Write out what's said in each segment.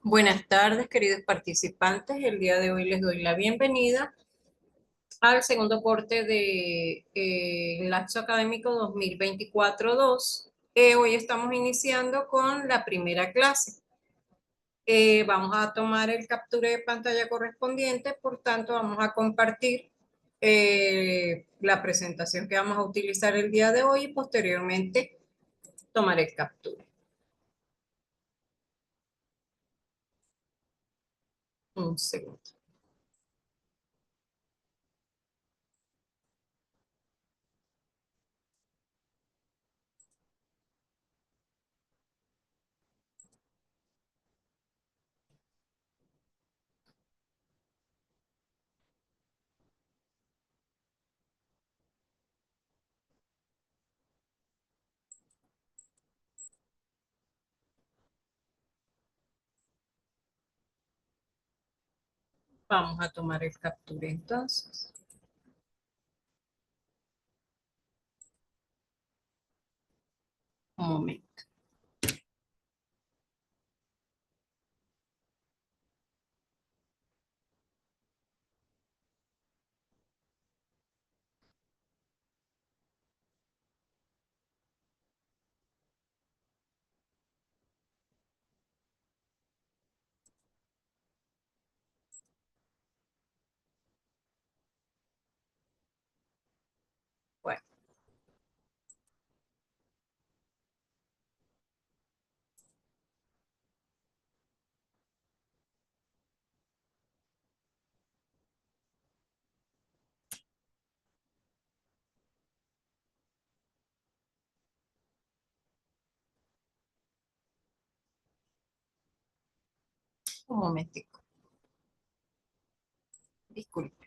Buenas tardes, queridos participantes. El día de hoy les doy la bienvenida al segundo corte de lapso académico 2024-2. Hoy estamos iniciando con la primera clase. Vamos a tomar el captura de pantalla correspondiente, por tanto vamos a compartir la presentación que vamos a utilizar el día de hoy y posteriormente tomar el captura. Un segundo. Vamos a tomar el captura entonces. Un momento. Bueno. Un momentico, disculpe.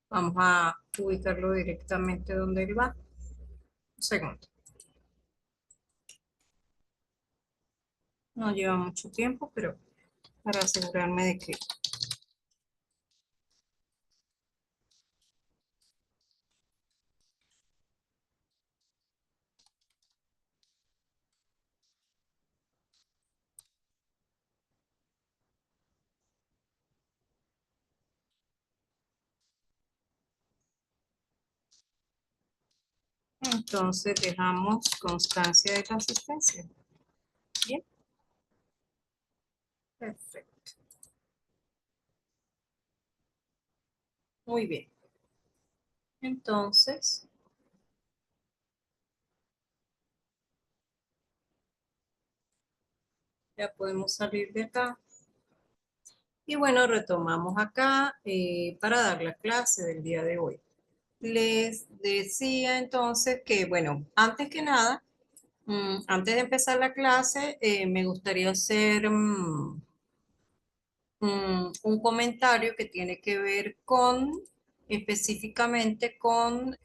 Vamos a ubicarlo directamente donde él va. Un segundo. No lleva mucho tiempo, pero para asegurarme de que... Entonces dejamos constancia de la asistencia. Bien, perfecto. Muy bien. Entonces, ya podemos salir de acá. Y bueno, retomamos acá para dar la clase del día de hoy. Les decía entonces que, bueno, antes que nada, antes de empezar la clase, me gustaría hacer un comentario que tiene que ver con, específicamente con,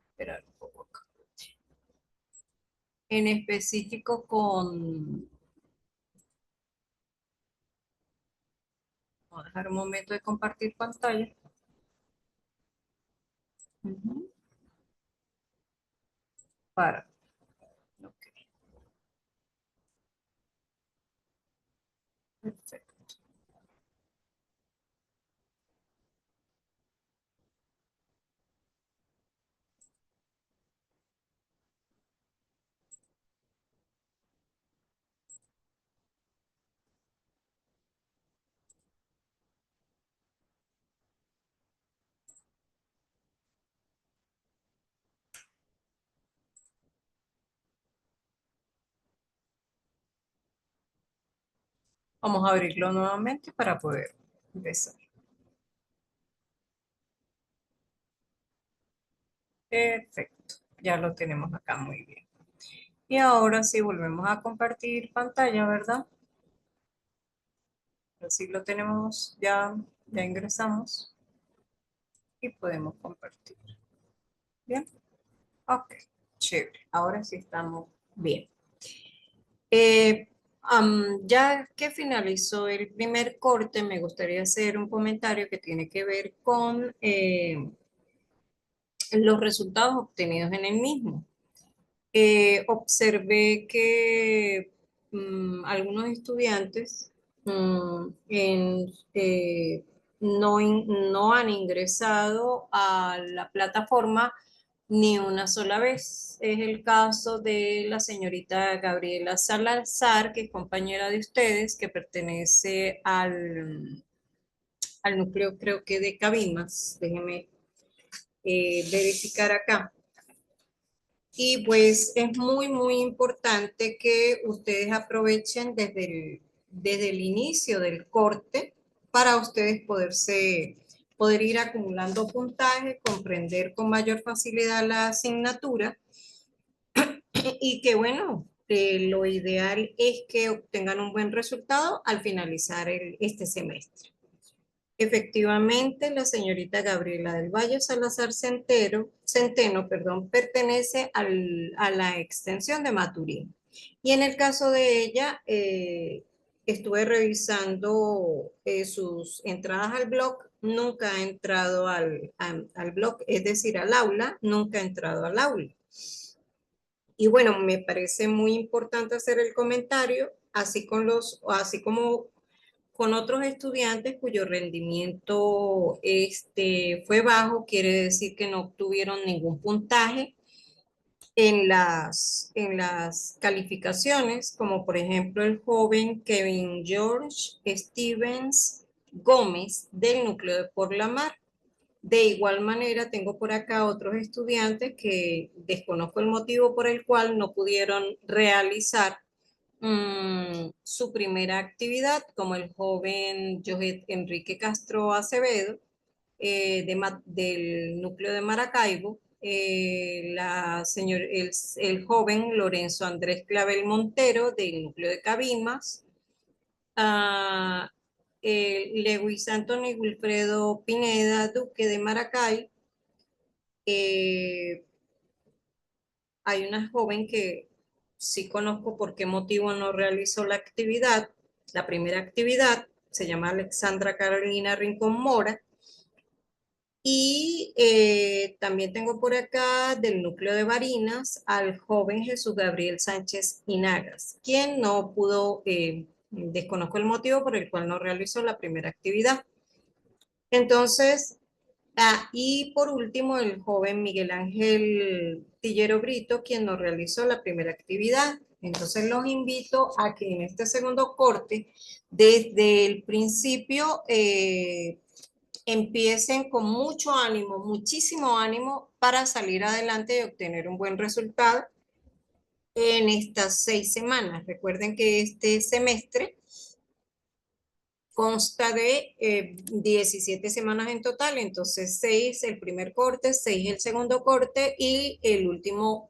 esperar un poco acá, en específico con, voy a dejar un momento de compartir pantalla. Ujú. Para, ok, perfecto. Vamos a abrirlo nuevamente para poder empezar. Perfecto, ya lo tenemos acá muy bien. Y ahora sí volvemos a compartir pantalla, ¿verdad? Así lo tenemos ya ingresamos y podemos compartir. Bien, ok, chévere. Ahora sí estamos bien. Eh, ya que finalizó el primer corte, me gustaría hacer un comentario que tiene que ver con los resultados obtenidos en el mismo. Observé que algunos estudiantes no han ingresado a la plataforma ni una sola vez. Es el caso de la señorita Gabriela Salazar, que es compañera de ustedes, que pertenece al núcleo, creo que de Cabimas. Déjenme verificar acá. Y pues es muy importante que ustedes aprovechen desde el inicio del corte para ustedes poder ir acumulando puntaje, comprender con mayor facilidad la asignatura y que bueno, lo ideal es que obtengan un buen resultado al finalizar este semestre. Efectivamente, la señorita Gabriela del Valle Salazar Centeno, perdón, pertenece a la extensión de Maturín. Y en el caso de ella, estuve revisando sus entradas al blog, nunca ha entrado al blog, es decir, al aula, nunca ha entrado al aula. Y bueno, me parece muy importante hacer el comentario, así como con otros estudiantes cuyo rendimiento fue bajo, quiere decir que no obtuvieron ningún puntaje en las calificaciones, como por ejemplo el joven Kevin George Stevens Gómez del núcleo de Por la Mar. De igual manera, tengo por acá otros estudiantes que desconozco el motivo por el cual no pudieron realizar su primera actividad, como el joven Johet Enrique Castro Acevedo, del núcleo de Maracaibo, el joven Lorenzo Andrés Clavel Montero, del núcleo de Cabimas, uh, Lewis Anthony Wilfredo Pineda Duque de Maracay. Hay una joven que sí conozco por qué motivo no realizó la actividad, la primera actividad, se llama Alexandra Carolina Rincón Mora. Y también tengo por acá del núcleo de Barinas al joven Jesús Gabriel Sánchez Inagas, quien no pudo, desconozco el motivo por el cual no realizó la primera actividad. Entonces, y por último, el joven Miguel Ángel Tillero Brito, quien nos realizó la primera actividad. Entonces los invito a que en este segundo corte, desde el principio, empiecen con mucho ánimo, muchísimo ánimo para salir adelante y obtener un buen resultado en estas 6 semanas. Recuerden que este semestre consta de 17 semanas en total, entonces 6 el primer corte, 6 el segundo corte y el último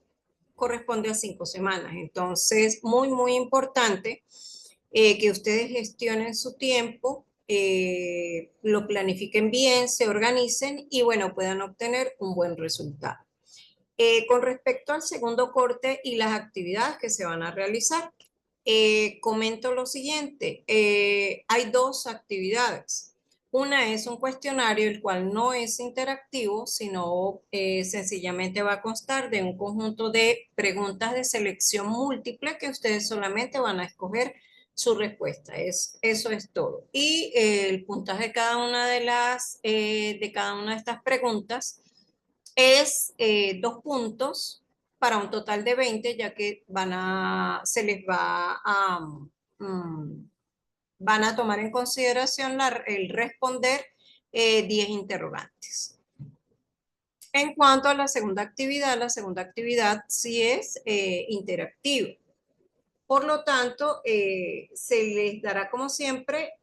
corresponde a 5 semanas. Entonces, muy importante que ustedes gestionen su tiempo, lo planifiquen bien, se organicen y bueno, puedan obtener un buen resultado. Con respecto al segundo corte y las actividades que se van a realizar, comento lo siguiente. Hay dos actividades. Una es un cuestionario, el cual no es interactivo, sino sencillamente va a constar de un conjunto de preguntas de selección múltiple que ustedes solamente van a escoger su respuesta. Eso es todo. Y el puntaje de cada una de cada una de estas preguntas es 2 puntos para un total de 20, ya que se les va a, van a tomar en consideración el responder 10 interrogantes. En cuanto a la segunda actividad sí es interactiva. Por lo tanto, se les dará como siempre,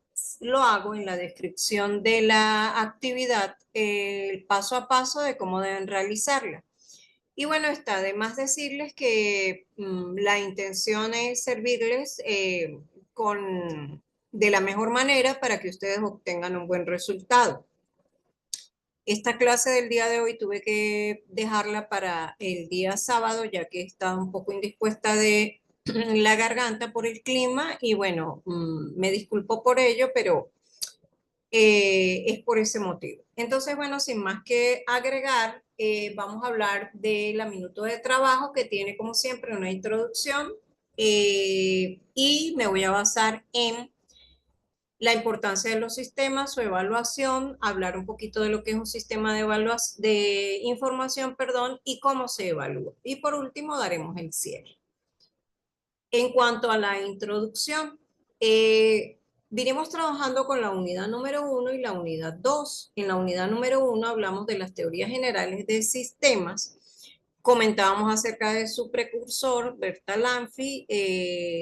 lo hago en la descripción de la actividad, el paso a paso de cómo deben realizarla. Y bueno, está de más decirles que la intención es servirles de la mejor manera para que ustedes obtengan un buen resultado. Esta clase del día de hoy tuve que dejarla para el día sábado, ya que estaba un poco indispuesta de la garganta por el clima y bueno, me disculpo por ello, pero es por ese motivo. Entonces, bueno, sin más que agregar, vamos a hablar de la minuto de trabajo que tiene como siempre una introducción y me voy a basar en la importancia de los sistemas, su evaluación, hablar un poquito de lo que es un sistema de evaluación, de información, perdón, y cómo se evalúa. Y por último, daremos el cierre. En cuanto a la introducción, vinimos trabajando con la unidad número 1 y la unidad 2. En la unidad número 1 hablamos de las teorías generales de sistemas. Comentábamos acerca de su precursor, Bertalanffy,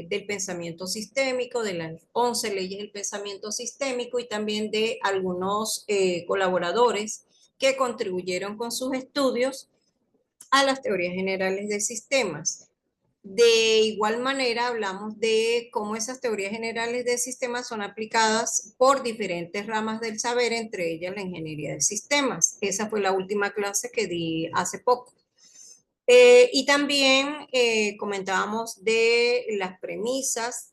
del pensamiento sistémico, de las 11 leyes del pensamiento sistémico y también de algunos colaboradores que contribuyeron con sus estudios a las teorías generales de sistemas. De igual manera, hablamos de cómo esas teorías generales de sistemas son aplicadas por diferentes ramas del saber, entre ellas la ingeniería de sistemas. Esa fue la última clase que di hace poco. Y también comentábamos de las premisas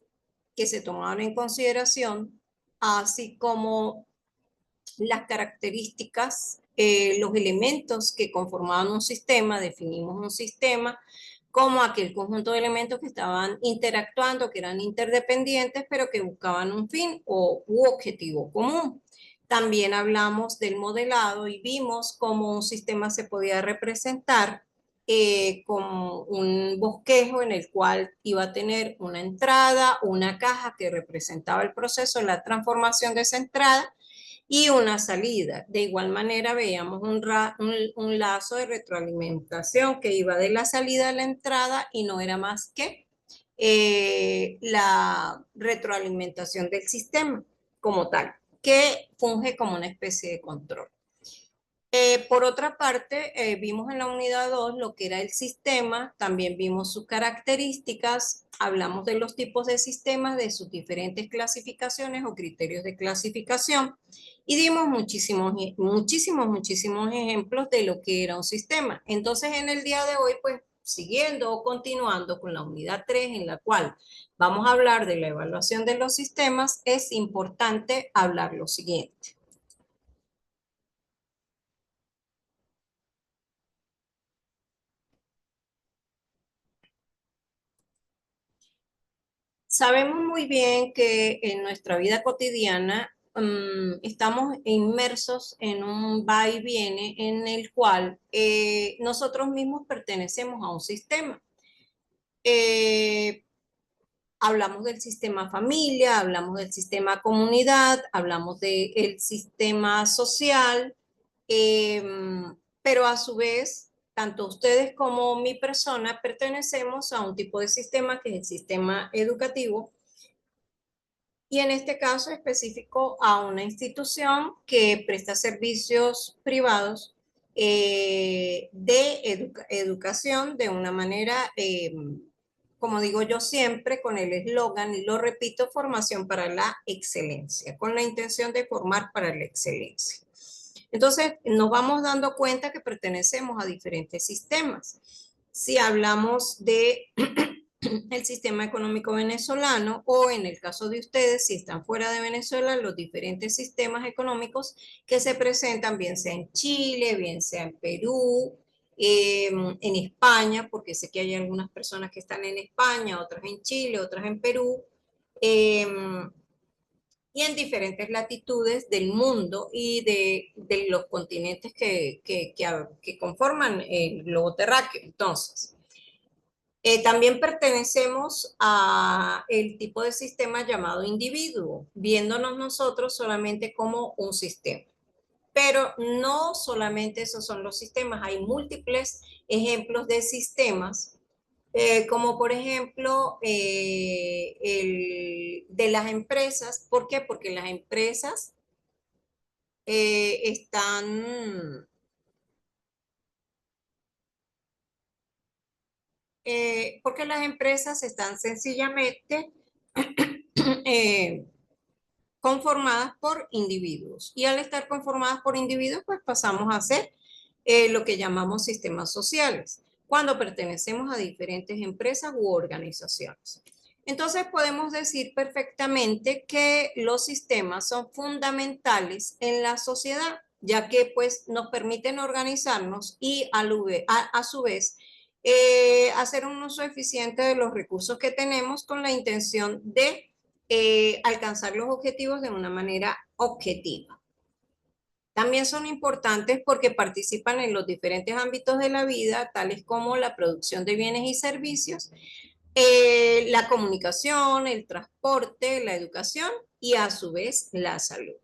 que se tomaban en consideración, así como las características, los elementos que conformaban un sistema, definimos un sistema como aquel conjunto de elementos que estaban interactuando, que eran interdependientes, pero que buscaban un fin o u objetivo común. También hablamos del modelado y vimos cómo un sistema se podía representar como un bosquejo en el cual iba a tener una entrada, una caja que representaba el proceso de la transformación de esa entrada y una salida. De igual manera veíamos un lazo de retroalimentación que iba de la salida a la entrada y no era más que la retroalimentación del sistema como tal, que funge como una especie de control. Por otra parte, vimos en la unidad 2 lo que era el sistema, también vimos sus características, hablamos de los tipos de sistemas, de sus diferentes clasificaciones o criterios de clasificación y dimos muchísimos ejemplos de lo que era un sistema. Entonces, en el día de hoy, pues, siguiendo o continuando con la unidad 3, en la cual vamos a hablar de la evaluación de los sistemas, es importante hablar lo siguiente. Sabemos muy bien que en nuestra vida cotidiana estamos inmersos en un va y viene en el cual nosotros mismos pertenecemos a un sistema. Eh, Hablamos del sistema familia, hablamos del sistema comunidad, hablamos del sistema social, eh, pero a su vez, tanto ustedes como mi persona pertenecemos a un tipo de sistema que es el sistema educativo y en este caso específico a una institución que presta servicios privados de educación de una manera, como digo yo siempre, con el eslogan, y lo repito, formación para la excelencia, con la intención de formar para la excelencia. Entonces, nos vamos dando cuenta que pertenecemos a diferentes sistemas. Si hablamos de el sistema económico venezolano o en el caso de ustedes, si están fuera de Venezuela, los diferentes sistemas económicos que se presentan, bien sea en Chile, bien sea en Perú, en España, porque sé que hay algunas personas que están en España, otras en Chile, otras en Perú, eh, y en diferentes latitudes del mundo y de los continentes que conforman el globo terráqueo. Entonces, también pertenecemos a el tipo de sistema llamado individuo, viéndonos nosotros solamente como un sistema. Pero no solamente esos son los sistemas, hay múltiples ejemplos de sistemas Como por ejemplo el de las empresas. ¿Por qué? Porque las empresas están, porque las empresas están sencillamente eh, conformadas por individuos. Y al estar conformadas por individuos, pues pasamos a ser lo que llamamos sistemas sociales, cuando pertenecemos a diferentes empresas u organizaciones. Entonces podemos decir perfectamente que los sistemas son fundamentales en la sociedad, ya que pues nos permiten organizarnos y a su vez hacer un uso eficiente de los recursos que tenemos con la intención de alcanzar los objetivos de una manera objetiva. También son importantes porque participan en los diferentes ámbitos de la vida, tales como la producción de bienes y servicios, la comunicación, el transporte, la educación y a su vez la salud.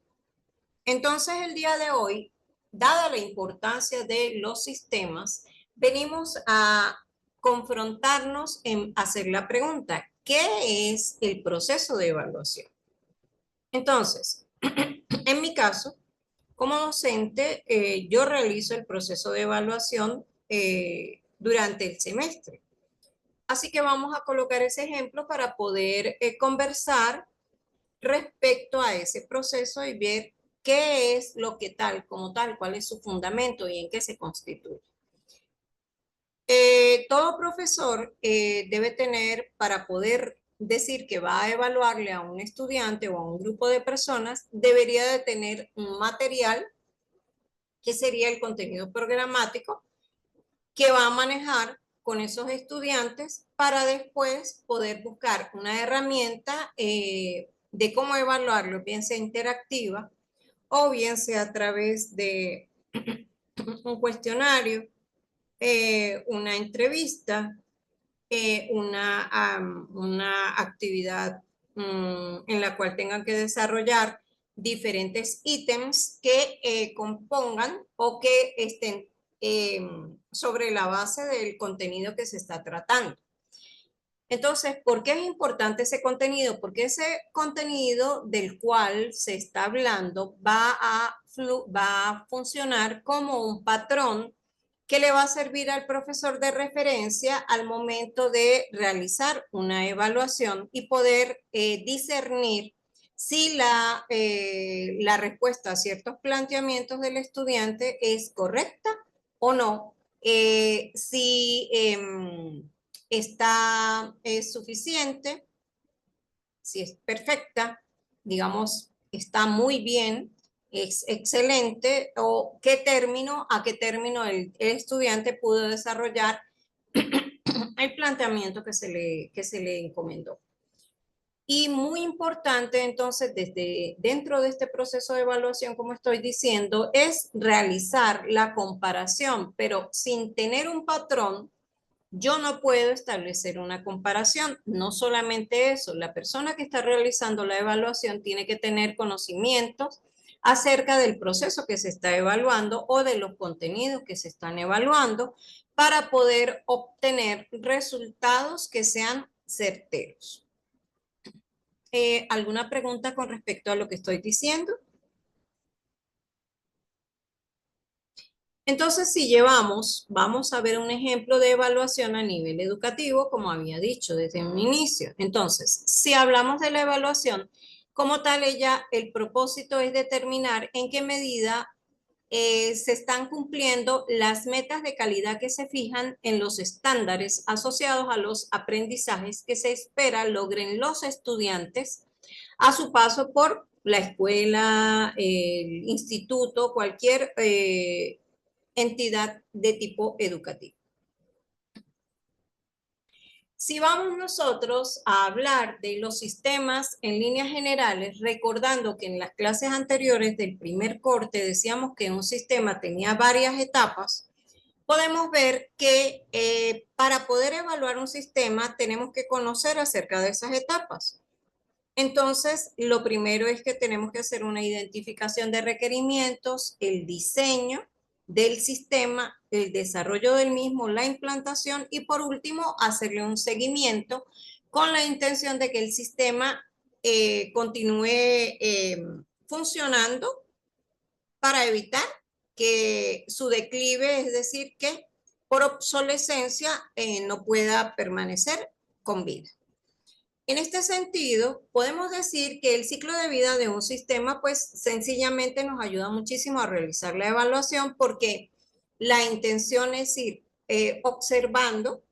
Entonces, el día de hoy, dada la importancia de los sistemas, venimos a confrontarnos en hacer la pregunta, ¿qué es el proceso de evaluación? Entonces, en mi caso, como docente, yo realizo el proceso de evaluación durante el semestre. Así que vamos a colocar ese ejemplo para poder conversar respecto a ese proceso y ver qué es lo que tal, como tal, cuál es su fundamento y en qué se constituye. Todo profesor debe tener, para poder decir que va a evaluarle a un estudiante o a un grupo de personas, debería de tener un material que sería el contenido programático que va a manejar con esos estudiantes para después poder buscar una herramienta de cómo evaluarlo, bien sea interactiva o bien sea a través de un cuestionario, una entrevista, una actividad en la cual tengan que desarrollar diferentes ítems que compongan o que estén eh, sobre la base del contenido que se está tratando. Entonces, ¿por qué es importante ese contenido? Porque ese contenido del cual se está hablando va a funcionar como un patrón que le va a servir al profesor de referencia al momento de realizar una evaluación y poder discernir si la respuesta a ciertos planteamientos del estudiante es correcta o no. Si está suficiente, si es perfecta, digamos, está muy bien, es excelente, o a qué término el estudiante pudo desarrollar el planteamiento que se le encomendó. Y muy importante entonces, desde dentro de este proceso de evaluación, como estoy diciendo, es realizar la comparación, pero sin tener un patrón, yo no puedo establecer una comparación. No solamente eso, la persona que está realizando la evaluación tiene que tener conocimientos acerca del proceso que se está evaluando o de los contenidos que se están evaluando para poder obtener resultados que sean certeros. ¿Alguna pregunta con respecto a lo que estoy diciendo? Entonces, si vamos a ver un ejemplo de evaluación a nivel educativo, como había dicho desde un inicio. Entonces, si hablamos de la evaluación, como tal, el propósito es determinar en qué medida se están cumpliendo las metas de calidad que se fijan en los estándares asociados a los aprendizajes que se espera logren los estudiantes a su paso por la escuela, el instituto, cualquier entidad de tipo educativo. Si vamos nosotros a hablar de los sistemas en líneas generales, recordando que en las clases anteriores del primer corte decíamos que un sistema tenía varias etapas, podemos ver que para poder evaluar un sistema tenemos que conocer acerca de esas etapas. Entonces, lo primero es que tenemos que hacer una identificación de requerimientos, el diseño, del sistema, el desarrollo del mismo, la implantación y por último hacerle un seguimiento con la intención de que el sistema continúe funcionando para evitar que su declive, es decir, que por obsolescencia no pueda permanecer con vida. En este sentido, podemos decir que el ciclo de vida de un sistema, pues sencillamente nos ayuda muchísimo a realizar la evaluación porque la intención es ir observando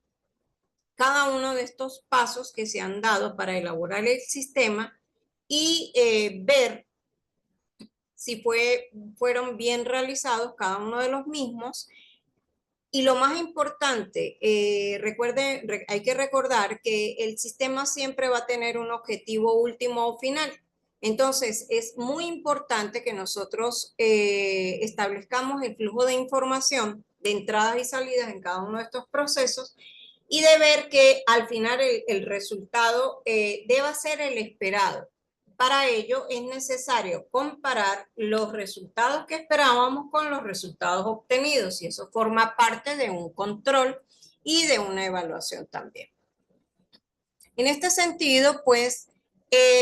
cada uno de estos pasos que se han dado para elaborar el sistema y ver si fueron bien realizados cada uno de los mismos. Y lo más importante, hay que recordar que el sistema siempre va a tener un objetivo último o final. Entonces, es muy importante que nosotros establezcamos el flujo de información de entradas y salidas en cada uno de estos procesos y de ver que al final el resultado deba ser el esperado. Para ello es necesario comparar los resultados que esperábamos con los resultados obtenidos y eso forma parte de un control y de una evaluación también. En este sentido, pues,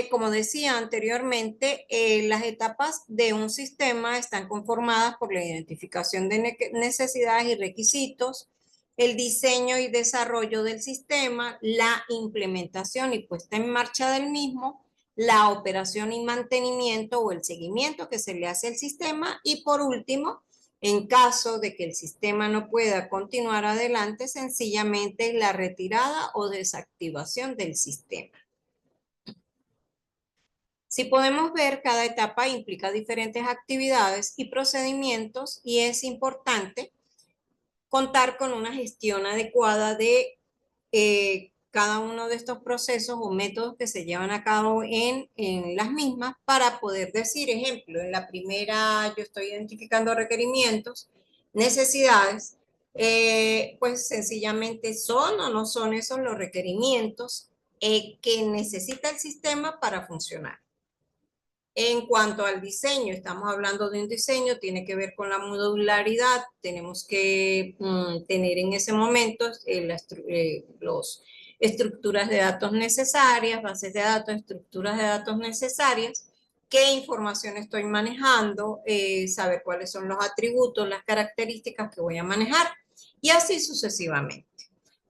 como decía anteriormente, las etapas de un sistema están conformadas por la identificación de necesidades y requisitos, el diseño y desarrollo del sistema, la implementación y puesta en marcha del mismo, la operación y mantenimiento o el seguimiento que se le hace al sistema y por último, en caso de que el sistema no pueda continuar adelante, sencillamente la retirada o desactivación del sistema. Si podemos ver, cada etapa implica diferentes actividades y procedimientos y es importante contar con una gestión adecuada de cada uno de estos procesos o métodos que se llevan a cabo en las mismas para poder decir, ejemplo, en la primera yo estoy identificando requerimientos, necesidades, pues sencillamente son o no son esos los requerimientos que necesita el sistema para funcionar. En cuanto al diseño, estamos hablando de un diseño, tiene que ver con la modularidad, tenemos que tener en ese momento las estructuras de datos necesarias, bases de datos, estructuras de datos necesarias, qué información estoy manejando, saber cuáles son los atributos, las características que voy a manejar y así sucesivamente.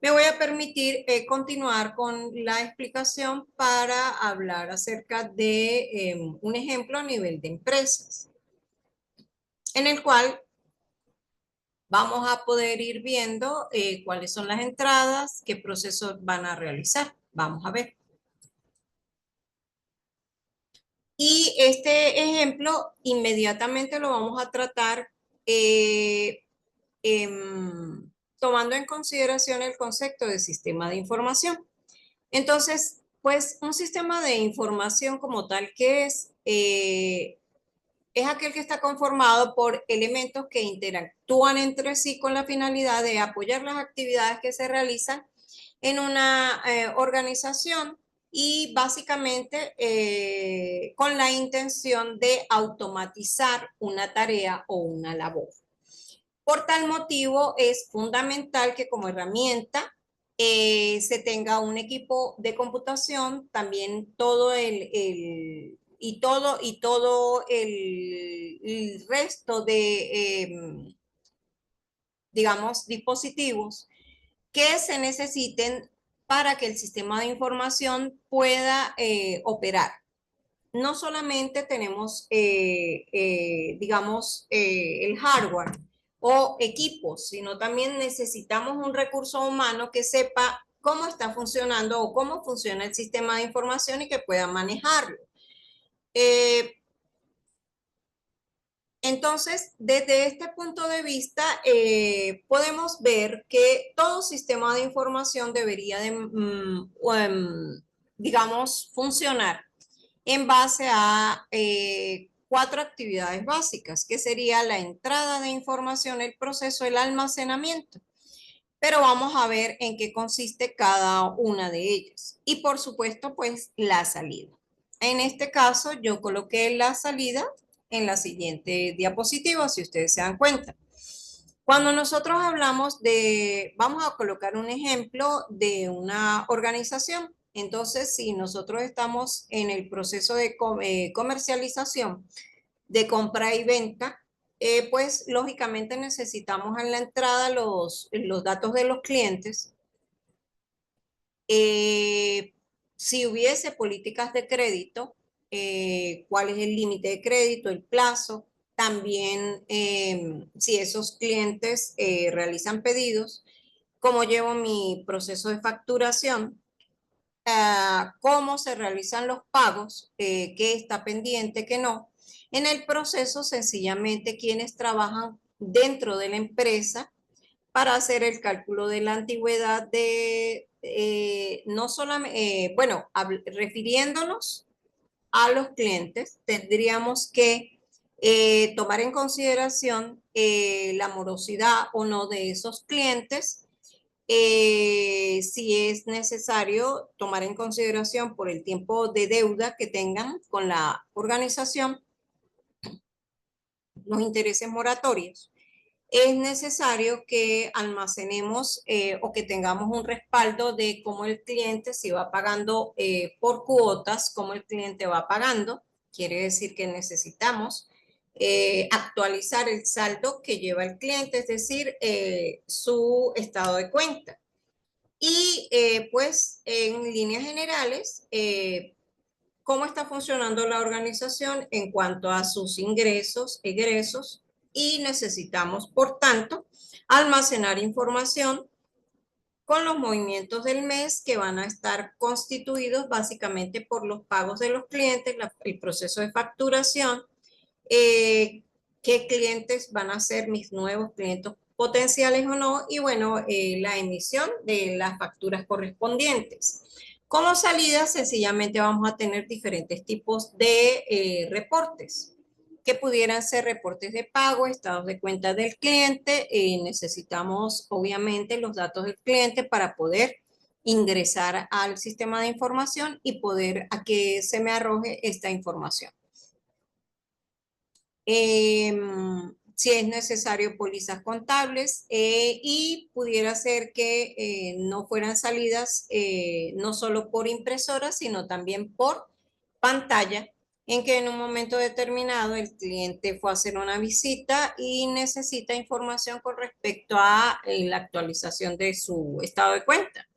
Me voy a permitir continuar con la explicación para hablar acerca de un ejemplo a nivel de empresas, en el cual vamos a poder ir viendo cuáles son las entradas, qué procesos van a realizar. Vamos a ver. Y este ejemplo inmediatamente lo vamos a tratar tomando en consideración el concepto de sistema de información. Entonces, pues un sistema de información como tal que es aquel que está conformado por elementos que interactúan entre sí con la finalidad de apoyar las actividades que se realizan en una organización y básicamente con la intención de automatizar una tarea o una labor. Por tal motivo, es fundamental que como herramienta se tenga un equipo de computación, también todo el resto de, digamos, dispositivos que se necesiten para que el sistema de información pueda operar. No solamente tenemos, digamos, el hardware o equipos, sino también necesitamos un recurso humano que sepa cómo está funcionando o cómo funciona el sistema de información y que pueda manejarlo. Entonces, desde este punto de vista, podemos ver que todo sistema de información debería de, digamos, funcionar en base a 4 actividades básicas, que sería la entrada de información, el proceso, el almacenamiento. Pero vamos a ver en qué consiste cada una de ellas. Y por supuesto, pues la salida. En este caso, yo coloqué la salida en la siguiente diapositiva, si ustedes se dan cuenta. Cuando nosotros hablamos de, vamos a colocar un ejemplo de una organización. Entonces, si nosotros estamos en el proceso de comercialización, de compra y venta, pues lógicamente necesitamos en la entrada los datos de los clientes. Eh, si hubiese políticas de crédito, cuál es el límite de crédito, el plazo, también si esos clientes realizan pedidos, cómo llevo mi proceso de facturación, cómo se realizan los pagos, qué está pendiente, qué no. En el proceso, sencillamente, quienes trabajan dentro de la empresa para hacer el cálculo de la antigüedad de, no solamente, bueno, refiriéndonos a los clientes, tendríamos que tomar en consideración la morosidad o no de esos clientes, si es necesario tomar en consideración por el tiempo de deuda que tengan con la organización, los intereses moratorios. Es necesario que almacenemos o que tengamos un respaldo de cómo el cliente se va pagando por cuotas, cómo el cliente va pagando. Quiere decir que necesitamos actualizar el saldo que lleva el cliente, es decir, su estado de cuenta. Y pues en líneas generales, cómo está funcionando la organización en cuanto a sus ingresos, egresos, y necesitamos, por tanto, almacenar información con los movimientos del mes que van a estar constituidos básicamente por los pagos de los clientes, el proceso de facturación, eh, qué clientes van a ser mis nuevos clientes potenciales o no, y bueno, la emisión de las facturas correspondientes. Como salida, sencillamente vamos a tener diferentes tipos de reportes, que pudieran ser reportes de pago, estados de cuenta del cliente. Necesitamos, obviamente, los datos del cliente para poder ingresar al sistema de información y poder a que se me arroje esta información. Si es necesario pólizas contables, y pudiera ser que no fueran salidas no solo por impresora, sino también por pantalla, en que en un momento determinado el cliente fue a hacer una visita y necesita información con respecto a la actualización de su estado de cuenta.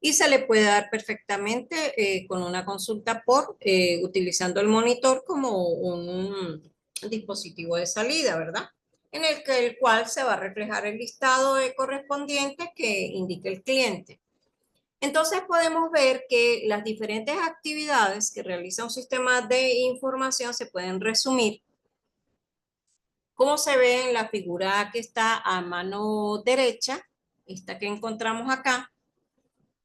Y se le puede dar perfectamente con una consulta por utilizando el monitor como un dispositivo de salida, ¿verdad? En el cual se va a reflejar el listado correspondiente que indique el cliente. Entonces podemos ver que las diferentes actividades que realiza un sistema de información se pueden resumir, como se ve en la figura que está a mano derecha, esta que encontramos acá.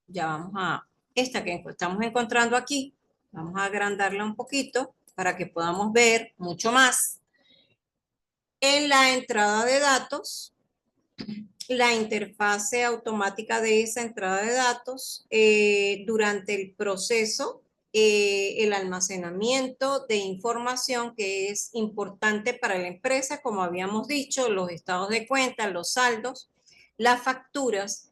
Ya vamos a esta que estamos encontrando aquí. Vamos a agrandarla un poquito para que podamos ver mucho más. En la entrada de datos, la interfase automática de esa entrada de datos, durante el proceso, el almacenamiento de información que es importante para la empresa, como habíamos dicho, los estados de cuenta, los saldos, las facturas,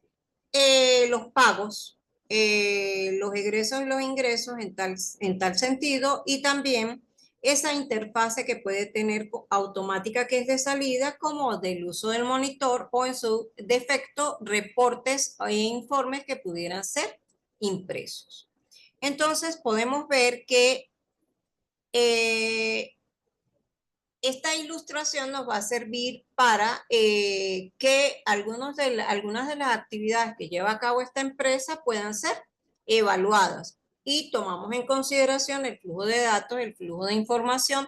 los pagos, los egresos y los ingresos en tal sentido, y también esa interfase que puede tener automática que es de salida, como del uso del monitor o en su defecto reportes e informes que pudieran ser impresos. Entonces podemos ver que esta ilustración nos va a servir para que algunas de las actividades que lleva a cabo esta empresa puedan ser evaluadas, y tomamos en consideración el flujo de datos, el flujo de información,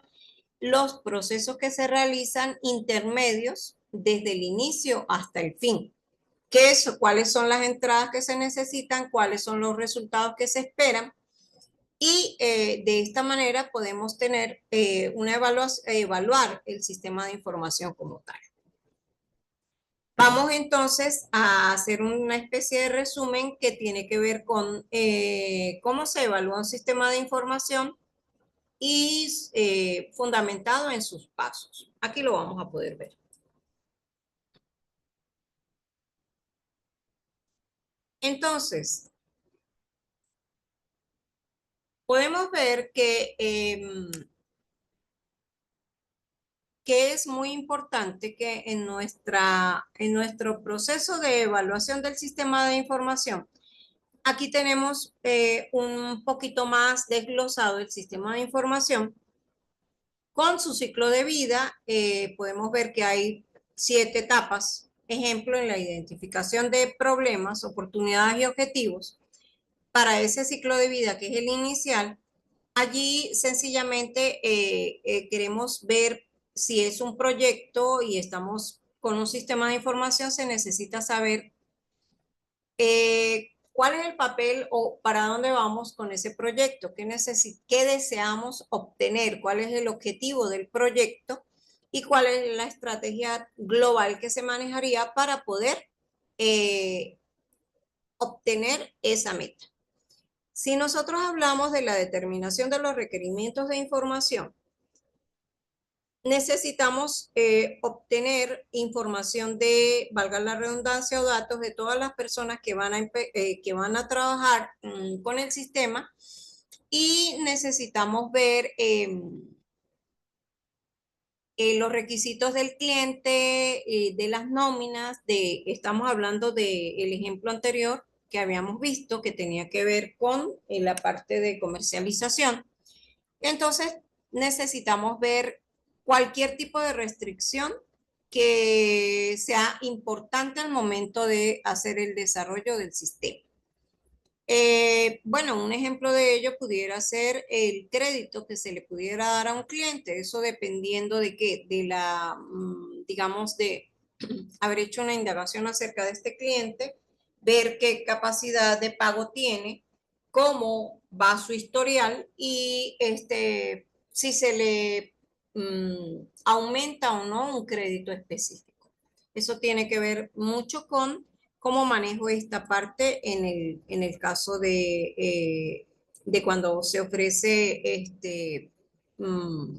los procesos que se realizan intermedios desde el inicio hasta el fin. ¿Cuáles son las entradas que se necesitan? ¿Cuáles son los resultados que se esperan? Y de esta manera podemos tener evaluar el sistema de información como tal. Vamos entonces a hacer una especie de resumen que tiene que ver con cómo se evalúa un sistema de información y fundamentado en sus pasos. Aquí lo vamos a poder ver. Entonces, podemos ver que es muy importante que en nuestro proceso de evaluación del sistema de información, aquí tenemos un poquito más desglosado el sistema de información con su ciclo de vida. Podemos ver que hay 7 etapas. Ejemplo, en la identificación de problemas, oportunidades y objetivos. Para ese ciclo de vida, que es el inicial, allí sencillamente queremos ver si es un proyecto y estamos con un sistema de información, se necesita saber cuál es el papel o para dónde vamos con ese proyecto, qué deseamos obtener, cuál es el objetivo del proyecto y cuál es la estrategia global que se manejaría para poder eh, obtener esa meta. Si nosotros hablamos de la determinación de los requerimientos de información, necesitamos obtener información de, valga la redundancia, o datos de todas las personas que van a trabajar con el sistema, y necesitamos ver los requisitos del cliente, de las nóminas, estamos hablando del ejemplo anterior que habíamos visto que tenía que ver con la parte de comercialización. Entonces, necesitamos ver cualquier tipo de restricción que sea importante al momento de hacer el desarrollo del sistema. Bueno, un ejemplo de ello pudiera ser el crédito que se le pudiera dar a un cliente, eso dependiendo de qué, digamos, de haber hecho una indagación acerca de este cliente, ver qué capacidad de pago tiene, cómo va su historial y si se le aumenta o no un crédito específico. Eso tiene que ver mucho con cómo manejo esta parte en el caso de cuando se ofrece mm,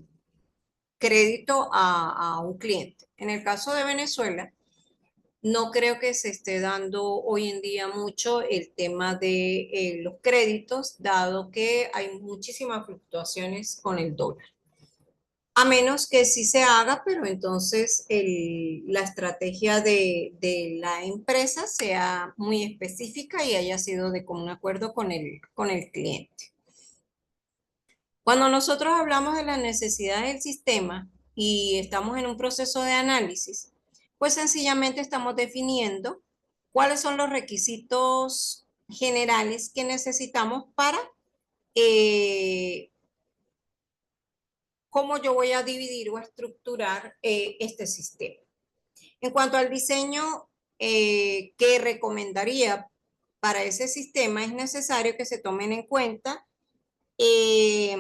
crédito a un cliente. En el caso de Venezuela, no creo que se esté dando hoy en día mucho el tema de los créditos, dado que hay muchísimas fluctuaciones con el dólar. A menos que sí se haga, pero entonces la estrategia de la empresa sea muy específica y haya sido de común acuerdo con el cliente. Cuando nosotros hablamos de las necesidades del sistema y estamos en un proceso de análisis, pues sencillamente estamos definiendo cuáles son los requisitos generales que necesitamos para eh, cómo yo voy a dividir o estructurar este sistema. En cuanto al diseño que recomendaría para ese sistema, es necesario que se tomen en cuenta eh,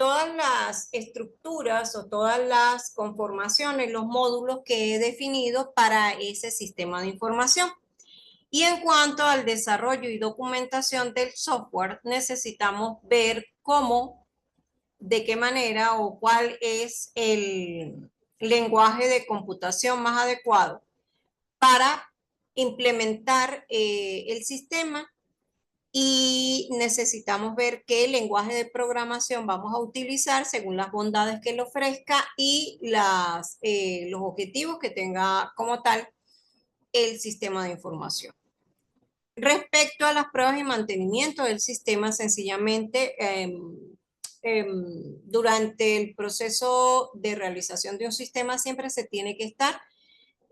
todas las estructuras o todas las conformaciones, los módulos que he definido para ese sistema de información. Y en cuanto al desarrollo y documentación del software, necesitamos ver cómo, de qué manera o cuál es el lenguaje de computación más adecuado para implementar el sistema, y necesitamos ver qué lenguaje de programación vamos a utilizar según las bondades que le ofrezca y los objetivos que tenga como tal el sistema de información. Respecto a las pruebas y mantenimiento del sistema, sencillamente durante el proceso de realización de un sistema siempre se tiene que estar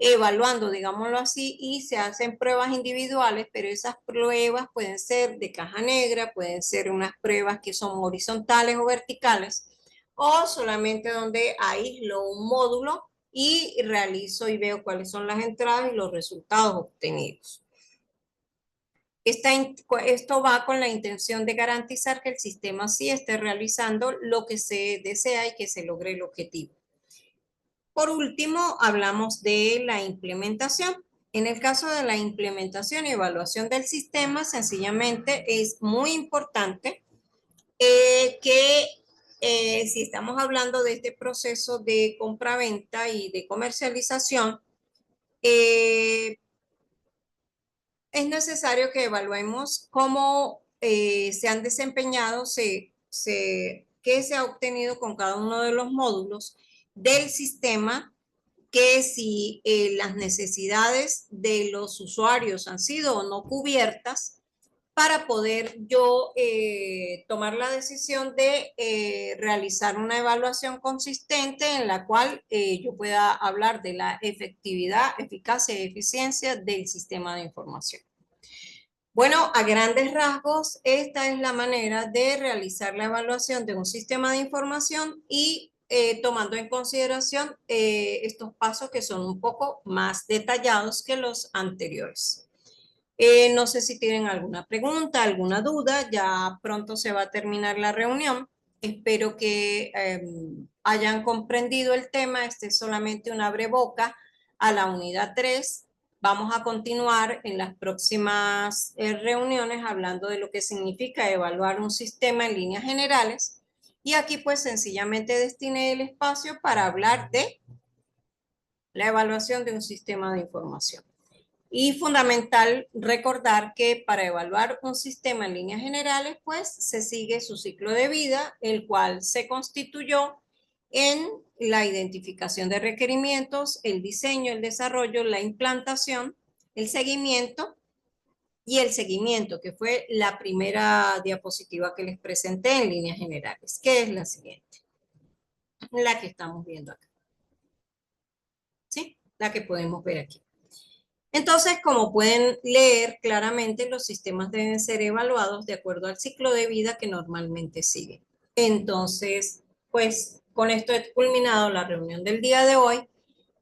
evaluando, digámoslo así, y se hacen pruebas individuales, pero esas pruebas pueden ser de caja negra, pueden ser unas pruebas que son horizontales o verticales, o solamente donde aíslo un módulo y realizo y veo cuáles son las entradas y los resultados obtenidos. Esto va con la intención de garantizar que el sistema sí esté realizando lo que se desea y que se logre el objetivo. Por último, hablamos de la implementación. En el caso de la implementación y evaluación del sistema, sencillamente es muy importante que si estamos hablando de este proceso de compra-venta y de comercialización, eh, es necesario que evaluemos cómo se han desempeñado, qué se ha obtenido con cada uno de los módulos del sistema, que si las necesidades de los usuarios han sido o no cubiertas, para poder yo tomar la decisión de realizar una evaluación consistente en la cual yo pueda hablar de la efectividad, eficacia y eficiencia del sistema de información. Bueno, a grandes rasgos, esta es la manera de realizar la evaluación de un sistema de información y tomando en consideración estos pasos que son un poco más detallados que los anteriores. No sé si tienen alguna pregunta, alguna duda, ya pronto se va a terminar la reunión. Espero que hayan comprendido el tema. Este es solamente una abreboca a la unidad 3. Vamos a continuar en las próximas reuniones hablando de lo que significa evaluar un sistema en líneas generales. Y aquí pues sencillamente destiné el espacio para hablar de la evaluación de un sistema de información. Y fundamental recordar que para evaluar un sistema en líneas generales, pues se sigue su ciclo de vida, el cual se constituyó en la identificación de requerimientos, el diseño, el desarrollo, la implantación, el seguimiento y el seguimiento, que fue la primera diapositiva que les presenté en líneas generales, que es la siguiente, la que estamos viendo acá, ¿sí? La que podemos ver aquí. Entonces, como pueden leer claramente, los sistemas deben ser evaluados de acuerdo al ciclo de vida que normalmente siguen. Entonces, pues con esto he culminado la reunión del día de hoy.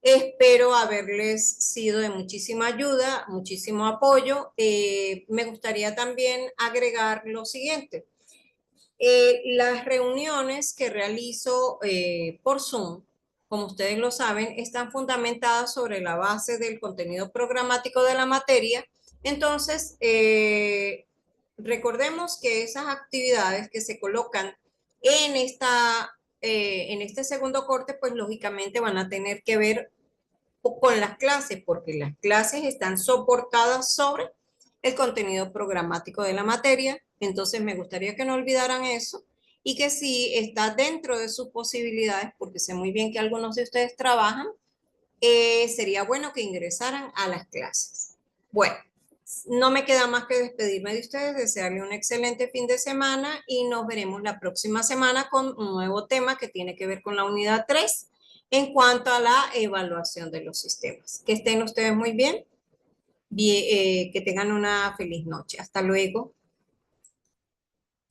Espero haberles sido de muchísima ayuda, muchísimo apoyo. Me gustaría también agregar lo siguiente. Las reuniones que realizo por Zoom, como ustedes lo saben, están fundamentadas sobre la base del contenido programático de la materia. Entonces, recordemos que esas actividades que se colocan en, en este segundo corte, pues lógicamente van a tener que ver con las clases, porque las clases están soportadas sobre el contenido programático de la materia. Entonces me gustaría que no olvidaran eso y que si está dentro de sus posibilidades, porque sé muy bien que algunos de ustedes trabajan, sería bueno que ingresaran a las clases. Bueno, no me queda más que despedirme de ustedes, desearle un excelente fin de semana y nos veremos la próxima semana con un nuevo tema que tiene que ver con la unidad 3 en cuanto a la evaluación de los sistemas. Que estén ustedes muy bien, que tengan una feliz noche. Hasta luego.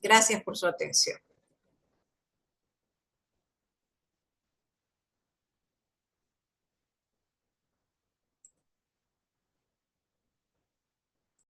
Gracias por su atención.